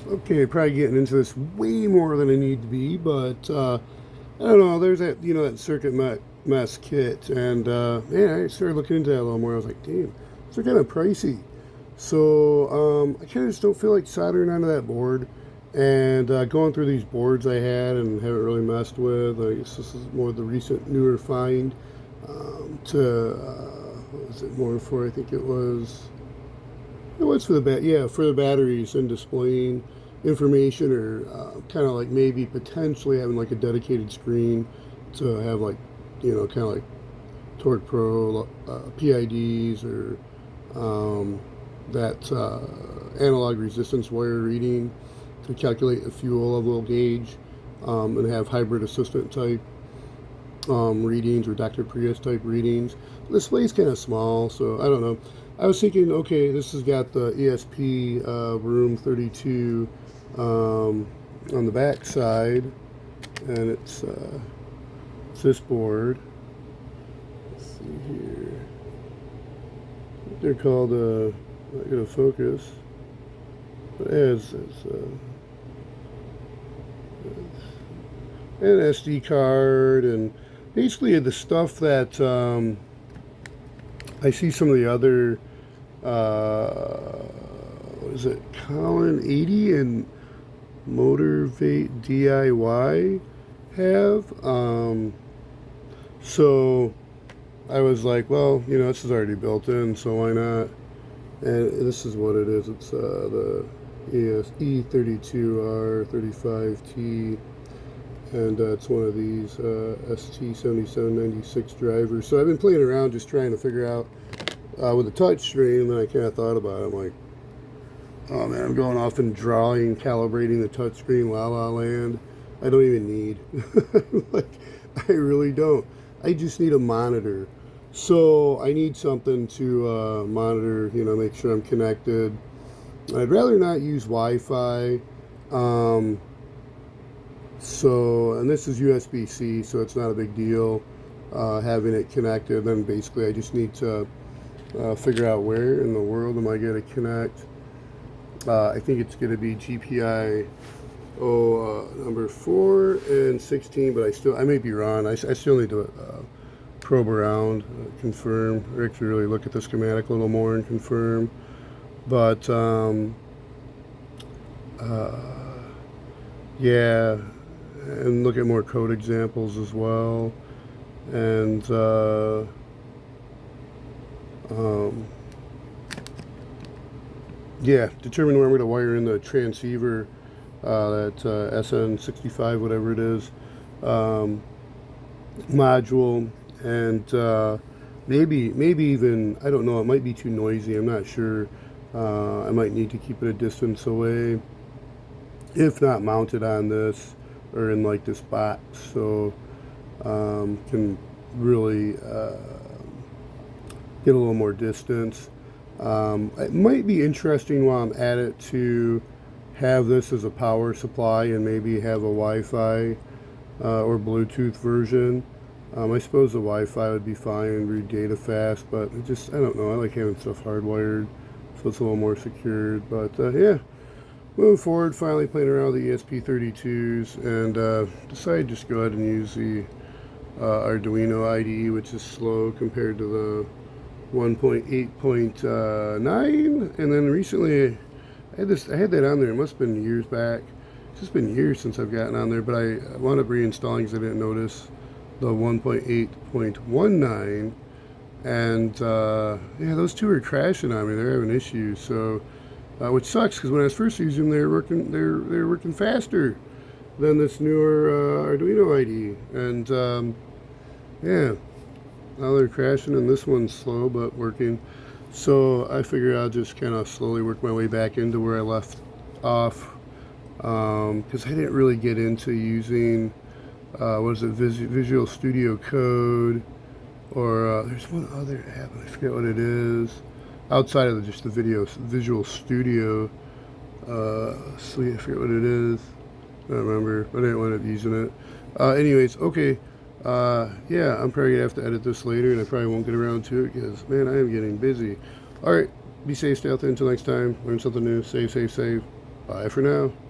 Okay, probably getting into this way more than I need to be, but I don't know. There's that, that circuit mess kit, and yeah, I started looking into that a little more. I was like, damn, they're kind of pricey. So I kind of just don't feel like soldering onto that board. And going through these boards I had and haven't really messed with. I guess this is more the recent newer find. What was it more for? I think it was for the for the batteries and displaying information, or kind of like maybe potentially having like a dedicated screen to have like kind of like Torque Pro PIDs, or that analog resistance wire reading to calculate a fuel level gauge, and have hybrid assistant type readings, or Dr. Prius type readings. The display's kind of small, so I don't know. I was thinking, okay, this has got the ESP Room 32 on the back side, and it's this board. Let's see here. They're called, not going to focus, but an SD card, and basically the stuff that I see some of the other, what is it, Colin 80 and Motivate DIY have. So I was like, well, this is already built in, so why not? And this is what it is. It's the E32R35T, and it's one of these ST7796 drivers. So I've been playing around just trying to figure out with the touch screen, and then I kind of thought about it. I'm like, oh man, I'm going off and drawing, calibrating the touch screen, la la land. I don't even need. Like, I really don't. I just need a monitor. So I need something to monitor, make sure I'm connected. I'd rather not use Wi-Fi. And this is USB-C, so it's not a big deal having it connected. Then basically I just need to figure out where in the world am I going to connect. I think it's going to be GPIO number 4 and 16, but I may be wrong. I still need to probe around, confirm, or actually really look at the schematic a little more and confirm. But yeah, and look at more code examples as well, and yeah, determine where I'm going to wire in the transceiver, that SN65, whatever it is, module, and maybe even, I don't know, it might be too noisy, I'm not sure. I might need to keep it a distance away, if not mounted on this or in like this box, so can really get a little more distance. It might be interesting while I'm at it to have this as a power supply and maybe have a Wi-Fi or Bluetooth version. I suppose the Wi-Fi would be fine and read data fast, but I don't know, I like having stuff hardwired so it's a little more secured. But yeah, moving forward, finally playing around with the ESP32s, and decided just go ahead and use the Arduino IDE, which is slow compared to the 1.8.9. And then recently I had that on there. It must have been years back. It's just been years since I've gotten on there, but I wound up reinstalling because I didn't notice the 1.8.19. And yeah, those two are crashing on me. They're having issues. So which sucks, because when I was first using them, they were working faster than this newer Arduino IDE. And yeah, now they're crashing, and this one's slow but working. So I figure I'll just kind of slowly work my way back into where I left off, because I didn't really get into using Visual Studio Code, or there's one other app, I forget what it is, outside of just the Visual Studio. Sweet, I forget what it is. I don't remember, but I didn't wind up using it. Anyways, okay. Yeah, I'm probably going to have to edit this later, and I probably won't get around to it because, man, I am getting busy. Alright, be safe, stay healthy until next time. Learn something new. Save, save, save. Bye for now.